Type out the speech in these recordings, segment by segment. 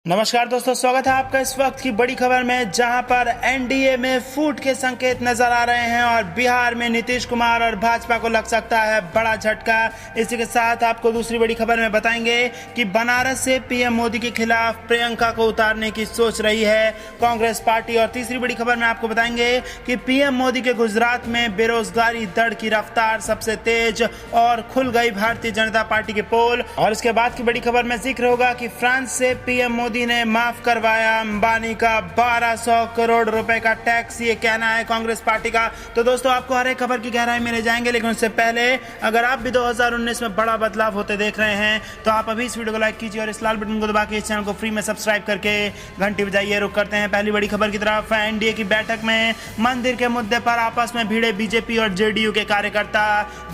नमस्कार दोस्तों, स्वागत है आपका इस वक्त की बड़ी खबर में, जहां पर एनडीए में फूट के संकेत नजर आ रहे हैं और बिहार में नीतीश कुमार और भाजपा को लग सकता है बड़ा झटका। इसी के साथ आपको दूसरी बड़ी खबर में बताएंगे कि बनारस से पीएम मोदी के खिलाफ प्रियंका को उतारने की सोच रही है कांग्रेस पार्टी। और तीसरी बड़ी खबर में आपको बताएंगे कि पीएम मोदी के गुजरात में बेरोजगारी दर की रफ्तार सबसे तेज और खुल गई भारतीय जनता पार्टी के पोल। और इसके बाद की बड़ी खबर में जिक्र होगा कि फ्रांस से पीएम मोदी ने माफ करवाया अंबानी का 1200 करोड़ रुपए का टैक्स, ये कहना है कांग्रेस पार्टी का। तो दोस्तों, आपको हर एक खबर की गहराई में ले जाएंगे, लेकिन उससे पहले अगर आप भी 2019 में बड़ा बदलाव होते देख रहे हैं तो आप अभी इस वीडियो को लाइक कीजिए और इस लाल बटन को दबा के इस चैनल को फ्री में सब्सक्राइब करके घंटी बजाइए। रुक करते हैं पहली बड़ी खबर की तरफ। एनडीए की बैठक में मंदिर के मुद्दे पर आपस में भिड़े बीजेपी और जेडीयू के कार्यकर्ता,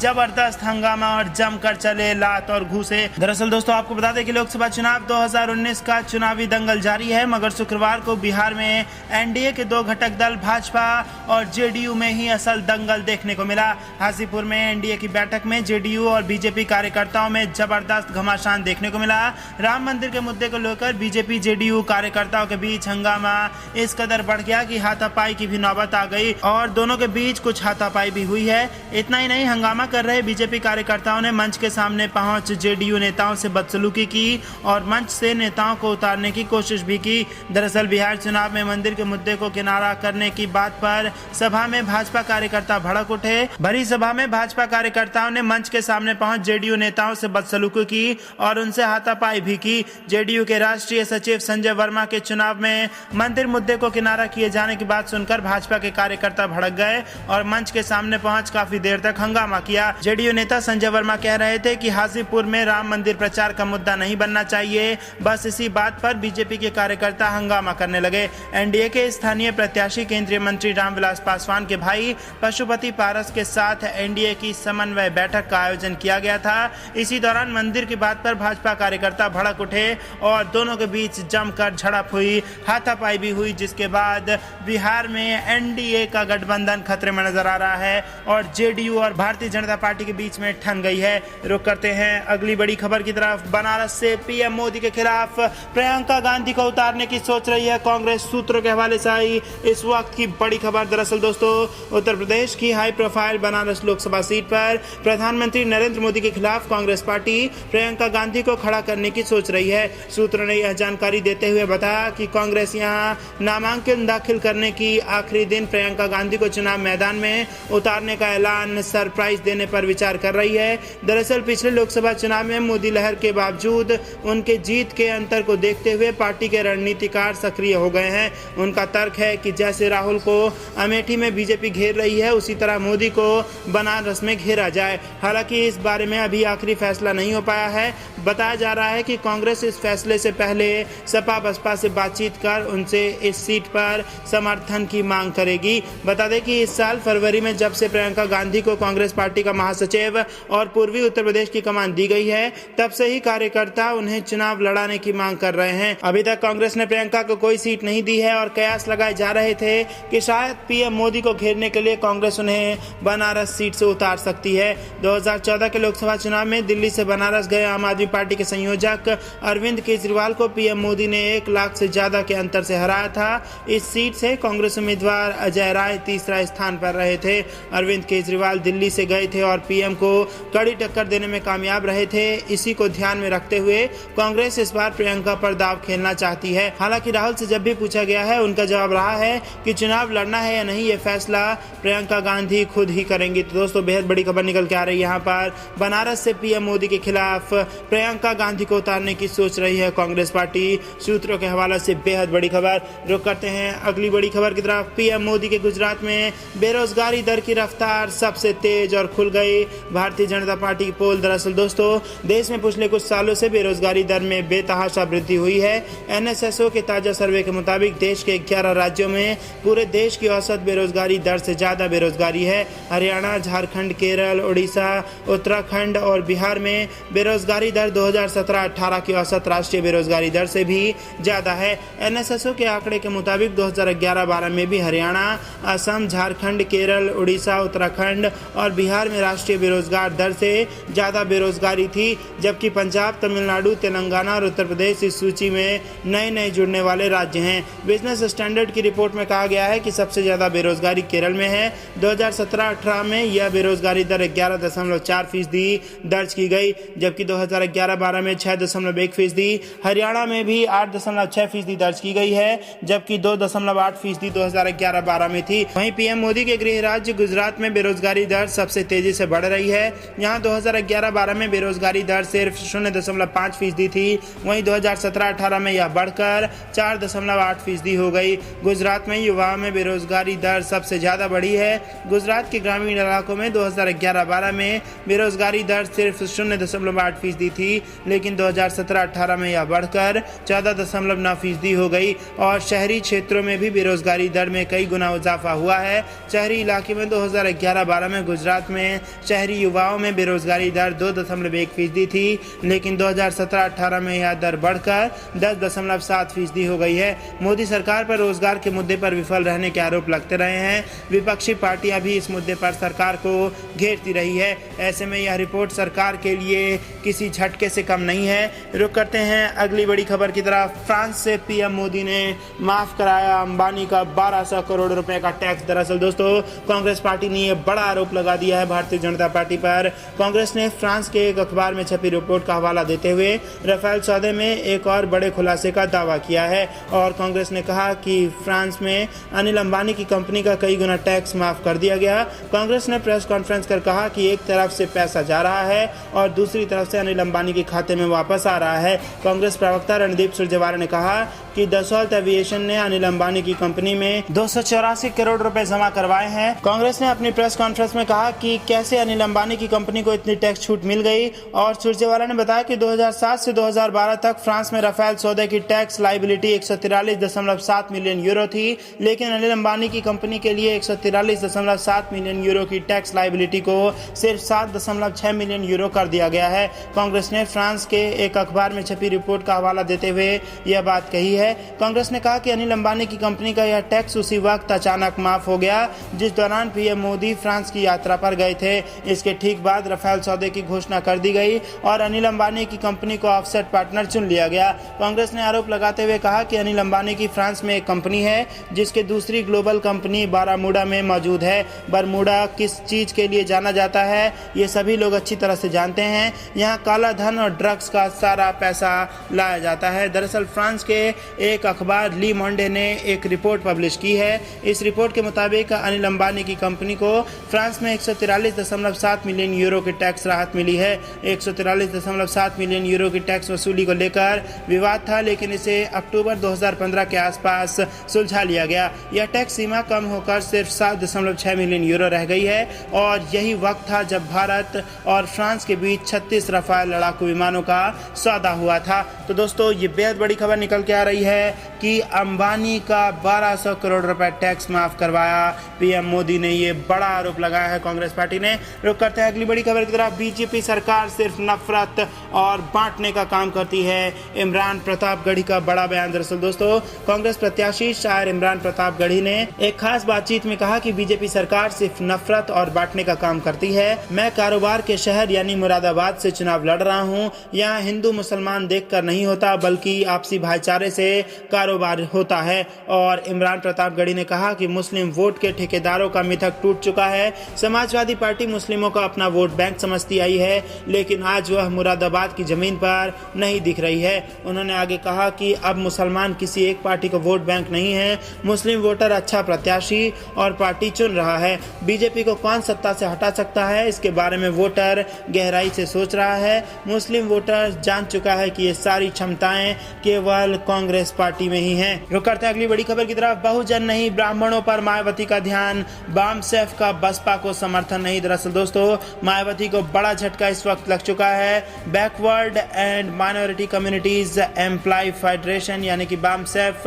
जबरदस्त हंगामा और जमकर चले लात और घूसे। दरअसल दोस्तों, आपको बता दें कि लोकसभा चुनाव 2019 का चुनावी दंगल जारी है, मगर शुक्रवार को बिहार में एनडीए के दो घटक दल भाजपा और जेडीयू में ही असल दंगल देखने को मिला। हाजीपुर में एनडीए की बैठक में जेडीयू और बीजेपी कार्यकर्ताओं में जबरदस्त घमासान देखने को मिला। राम मंदिर के मुद्दे को लेकर बीजेपी जेडीयू कार्यकर्ताओं के बीच हंगामा इस कदर बढ़ गया कि हाथापाई की भी नौबत आ गई और दोनों के बीच कुछ हाथापाई भी हुई है। इतना ही नहीं, हंगामा कर रहे बीजेपी कार्यकर्ताओं ने मंच के सामने पहुंच जेडीयू नेताओं से बदसलूकी की और मंच से नेताओं को उतारने की कोशिश भी की। दरअसल बिहार चुनाव में मंदिर के मुद्दे को किनारा करने की बात पर सभा में भाजपा कार्यकर्ता भड़क उठे। भरी सभा में भाजपा कार्यकर्ताओं ने मंच के सामने पहुंच जेडीयू नेताओं से बदसलूकी की और उनसे हाथापाई भी की। जेडीयू के राष्ट्रीय सचिव संजय वर्मा के चुनाव में मंदिर मुद्दे को किनारा किए जाने की बात सुनकर भाजपा के कार्यकर्ता भड़क गए और मंच के सामने पहुंच काफी देर तक हंगामा किया। जेडीयू नेता संजय वर्मा कह रहे थे कि हाजीपुर में राम मंदिर प्रचार का मुद्दा नहीं बनना चाहिए। बस इसी बात पर बीजेपी के कार्यकर्ता हंगामा करने लगे। एनडीए के स्थानीय प्रत्याशी केंद्रीय मंत्री रामविलास पासवान के भाई पशुपति पारस के साथ एनडीए की समन्वय बैठक का आयोजन किया गया था। इसी दौरान मंदिर की बात पर भाजपा कार्यकर्ता भड़क उठे और दोनों के बीच जमकर झड़प हुई, हाथापाई भी हुई, जिसके बाद बिहार में एनडीए का गठबंधन खतरे में नजर आ रहा है और जेडीयू और भारतीय जनता पार्टी के बीच में ठन गई है। रुक करते हैं अगली बड़ी खबर की तरफ। बनारस से पीएम मोदी के खिलाफ प्रियंका गांधी को उतारने की सोच रही है कांग्रेस। सूत्रों के हवाले से आई इस वक्त की बड़ी खबर। दरअसल दोस्तों, उत्तर प्रदेश की high profile Banaras Lok Sabha seat पर प्रधानमंत्री नरेंद्र मोदी के खिलाफ कांग्रेस पार्टी प्रियंका गांधी को खड़ा करने की सोच रही है। सूत्रों ने यह जानकारी देते हुए बताया कि कांग्रेस यहां नामांकन दाखिल करने की आखिरी दिन प्रियंका गांधी को चुनाव मैदान में उतारने का ऐलान सरप्राइज देने पर विचार कर रही है। दरअसल पिछले लोकसभा चुनाव में मोदी लहर के बावजूद उनके जीत के अंतर को देखते हुए पार्टी के रणनीतिकार सक्रिय हो गए हैं। उनका तर्क है कि जैसे राहुल को अमेठी में बीजेपी घेर रही है, उसी तरह मोदी को बनारस में घेरा जाए। हालांकि इस बारे में अभी आखिरी फैसला नहीं हो पाया है। बताया जा रहा है कि कांग्रेस इस फैसले से पहले सपा बसपा से बातचीत कर उनसे इस सीट पर समर्थन की मांग करेगी। बता दें कि इस साल फरवरी में जब से प्रियंका गांधी को कांग्रेस पार्टी का महासचिव और पूर्वी उत्तर प्रदेश की कमान दी गई है, तब से ही कार्यकर्ता उन्हें चुनाव लड़ाने की मांग कर रहे हैं। अभी तक कांग्रेस ने प्रियंका को कोई सीट नहीं दी है और कयास लगाए जा रहे थे कि शायद पीएम मोदी को घेरने के लिए कांग्रेस उन्हें बनारस सीट से उतार सकती है। 2014 के लोकसभा चुनाव में दिल्ली से बनारस गए आम आदमी पार्टी के संयोजक अरविंद केजरीवाल को पीएम मोदी ने 1 लाख से ज्यादा के अंतर से हराया था। इस सीट से कांग्रेस उम्मीदवार अजय राय तीसरा स्थान पर रहे थे। अरविंद केजरीवाल दिल्ली से गए थे और पीएम को कड़ी टक्कर देने में कामयाब रहे थे। इसी को ध्यान में रखते हुए कांग्रेस इस बार प्रियंका पर दाव खेलना चाहती है। हालांकि राहुल से जब भी पूछा गया है, उनका जवाब रहा है कि चुनाव लड़ना है या नहीं, ये फैसला प्रियंका गांधी खुद ही करेंगी। तो दोस्तों, बेहद बड़ी खबर निकल के आ रही है यहाँ पर। बनारस से पीएम मोदी के खिलाफ प्रियंका गांधी को उतारने की सोच रही है कांग्रेस पार्टी। सूत्रों के हवाले से बेहद बड़ी खबर। रुक करते हैं अगली बड़ी खबर की तरफ। पीएम मोदी के गुजरात में बेरोजगारी दर की रफ्तार सबसे तेज और खुल गई भारतीय जनता पार्टी की पोल। दरअसल दोस्तों, देश में पिछले कुछ सालों से बेरोजगारी दर में बेतहाशा वृद्धि हुई है। एनएसएसओ के ताजा सर्वे के मुताबिक देश के 11 राज्यों में पूरे देश की औसत बेरोजगारी दर से ज्यादा बेरोजगारी है। हरियाणा, झारखंड, केरल, उड़ीसा, उत्तराखंड और बिहार में बेरोजगारी दर 2017-18 की औसत राष्ट्रीय बेरोजगारी दर से भी ज्यादा है। एनएसएसओ के आंकड़े के मुताबिक 2011-12 में भी हरियाणा, असम, झारखंड, केरल, उड़ीसा, उत्तराखंड और बिहार में राष्ट्रीय बेरोजगार दर से ज्यादा बेरोजगारी थी, जबकि पंजाब, तमिलनाडु, तेलंगाना और उत्तर प्रदेश इस सूची सूची में नए जुड़ने वाले राज्य हैं। बिजनेस स्टैंडर्ड की रिपोर्ट में कहा गया है कि सबसे ज़्यादा बेरोजगारी केरल में है। 2017-18 में यह बेरोजगारी दर 11.4% दर्ज की गई, जबकि 2011-12 में 6.1%। हरियाणा में भी 8.6% दर्ज की गई है, जबकि 2.8% 2011-12 में थी। वहीं पीएम मोदी के गृह राज्य गुजरात में बेरोजगारी दर सबसे तेजी से बढ़ रही है। यहाँ 2011-12 में बेरोजगारी दर सिर्फ 0.5% थी, वहीं 2017-18 में यह बढ़कर 4.8% हो गई। गुजरात में युवाओं में बेरोजगारी दर सबसे ज्यादा बढ़ी है। गुजरात के ग्रामीण इलाकों में 2011-12 में बेरोजगारी दर सिर्फ 0.8% थी, लेकिन 2017-18 में यह बढ़कर 14.9% हो गई और शहरी क्षेत्रों में भी बेरोजगारी दर में कई गुना इजाफा हुआ है। शहरी इलाके में 2011-12 में गुजरात में शहरी युवाओं में बेरोजगारी दर 2.1% थी, लेकिन 2017-18 में यह दर बढ़कर 10.7% हो गई है। मोदी सरकार पर रोजगार के मुद्दे पर विफल रहने के आरोप लगते रहे हैं। विपक्षी पार्टियां भी इस मुद्दे पर सरकार को घेरती रही है। ऐसे में यह रिपोर्ट सरकार के लिए किसी झटके से कम नहीं है। रुक करते हैं अगली बड़ी खबर की तरफ। फ्रांस से पीएम मोदी ने माफ कराया अंबानी का 1200 करोड़ रुपए का टैक्स। दरअसल दोस्तों, कांग्रेस पार्टी ने यह बड़ा आरोप लगा दिया है भारतीय जनता पार्टी पर। कांग्रेस ने फ्रांस के एक अखबार में छपी रिपोर्ट का हवाला देते हुए राफेल सौदे में एक और बड़े खुलासे का दावा किया है और कांग्रेस ने कहा कि फ्रांस में अनिल अंबानी की कंपनी का कई गुना टैक्स माफ कर दिया गया। कांग्रेस ने प्रेस कॉन्फ्रेंस कर कहा कि एक तरफ से पैसा जा रहा है और दूसरी तरफ से अनिल अंबानी के खाते में वापस आ रहा है। कांग्रेस प्रवक्ता रणदीप सुरजेवाला ने कहा कि दसौल्त एविएशन ने अनिल अंबानी की कंपनी में 284 करोड़ रुपए जमा करवाए हैं। कांग्रेस ने अपनी प्रेस कॉन्फ्रेंस में कहा कि कैसे अनिल अंबानी की कंपनी को इतनी टैक्स छूट मिल गई और सुरजेवाला ने बताया कि 2007 से 2012 तक फ्रांस में राफेल सौदे की टैक्स लाइबिलिटी 143.7 मिलियन यूरो थी, लेकिन अनिल अंबानी की कंपनी के लिए 143.7 मिलियन यूरो की टैक्स लाइबिलिटी को सिर्फ 7.6 मिलियन यूरो कर दिया गया है। कांग्रेस ने फ्रांस के एक अखबार में छपी रिपोर्ट का हवाला देते हुए यह बात कही है। कांग्रेस ने कहा कि अनिल अंबानी की कंपनी का यह टैक्स उसी वक्त अचानक माफ हो गया जिस दौरान पीएम मोदी फ्रांस की यात्रा पर गए थे। इसके ठीक बाद राफेल सौदे की घोषणा कर दी गई और अनिल अंबानी की कंपनी को ऑफसेट पार्टनर चुन लिया गया। कांग्रेस ने आरोप लगाते हुए कहा कि अनिल अंबानी की फ्रांस में एक कंपनी है जिसके दूसरी ग्लोबल कंपनी बारामूडा में मौजूद है। बरमूडा किस चीज के लिए जाना जाता है ये सभी लोग अच्छी तरह से जानते हैं। यहाँ काला धन और ड्रग्स का सारा पैसा लाया जाता है। दरअसल फ्रांस के एक अखबार ली मोंडे ने एक रिपोर्ट पब्लिश की है। इस रिपोर्ट के मुताबिक अनिल अंबानी की कंपनी को फ्रांस में 143.7 मिलियन यूरो की टैक्स राहत मिली है। 143.7 मिलियन यूरो की टैक्स वसूली को लेकर विवाद था, लेकिन इसे अक्टूबर 2015 के आसपास सुलझा लिया गया। यह टैक्स सीमा कम होकर सिर्फ 7.6 मिलियन यूरो रह गई है और यही वक्त था जब भारत और फ्रांस के बीच 36 राफेल लड़ाकू विमानों का सौदा हुआ था। तो दोस्तों, ये बेहद बड़ी खबर निकल के आ रही है कि अंबानी का 1200 करोड़ रुपए टैक्स माफ करवाया पीएम मोदी ने। ये बड़ा आरोप लगाया है कांग्रेस पार्टी ने। रुक करते हैं अगली बड़ी खबर की तरफ। बीजेपी सरकार सिर्फ नफरत और बांटने का काम करती है, इमरान प्रतापगढ़ी का बड़ा बयान। दरअसल दोस्तों, कांग्रेस प्रत्याशी शायर इमरान प्रतापगढ़ी ने एक खास बातचीत में कहा कि बीजेपी सरकार सिर्फ नफरत और बांटने का काम करती है। मैं कारोबार के शहर यानी मुरादाबाद से चुनाव लड़ रहा हूँ। यहाँ हिंदू मुसलमान देखकर नहीं होता, बल्कि आपसी भाईचारे से कारोबार होता है। और इमरान प्रतापगढ़ी ने कहा कि मुस्लिम वोट के ठेकेदारों का मिथक टूट चुका है। समाजवादी पार्टी मुस्लिमों का अपना वोट बैंक समझती आई है, लेकिन आज वह मुरादाबाद की जमीन पर नहीं दिख रही है। उन्होंने आगे कहा कि अब मुसलमान किसी एक पार्टी का वोट बैंक नहीं है। मुस्लिम वोटर अच्छा प्रत्याशी और पार्टी चुन रहा है। बीजेपी को कौन सत्ता से हटा सकता है, इसके बारे में वोटर गहराई से सोच रहा है। मुस्लिम वोटर जान चुका है कि ये सारी क्षमताएं केवल कांग्रेस पार्टी में ही हैं। रुक करते हैं अगली बड़ी खबर की तरफ। बहुजन नहीं, ब्राह्मणों पर मायावती का ध्यान, बामसेफ का बसपा को समर्थन नहीं। दरअसल दोस्तों, मायावती को बड़ा झटका इस वक्त लग चुका है। Backward and minority communities employ federation यानी कि बामसेफ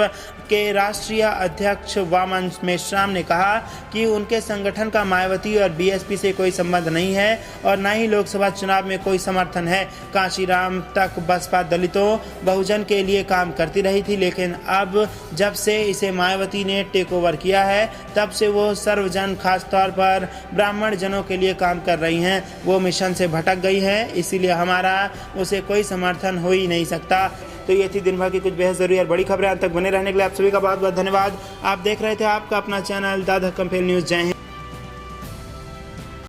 के राष्ट्रीय अध्यक्ष वामन मेश्राम ने कहा कि उनके संगठन का मायावती और बीएसपी से कोई संबंध नहीं है और न ही लोकसभा चुनाव में कोई समर्थन है। कांशीराम तक बसपा दलितों बहुजन के लिए काम करती रही थी, लेकिन अब जब से इसे मायावती ने टेक ओवर किया है तब से वो सर्वजन खासतौर पर ब्राह्मण जनों के लिए काम कर रही हैं। वो मिशन से भटक गई है, इसीलिए हमारा उसे कोई समर्थन हो ही नहीं सकता। तो ये थी दिन भर की कुछ बेहद जरूरी और बड़ी खबरें। अंत तक बने रहने के लिए आप सभी का बहुत बहुत धन्यवाद। आप देख रहे थे आपका अपना चैनल द धक्कम न्यूज़। जय हिंद।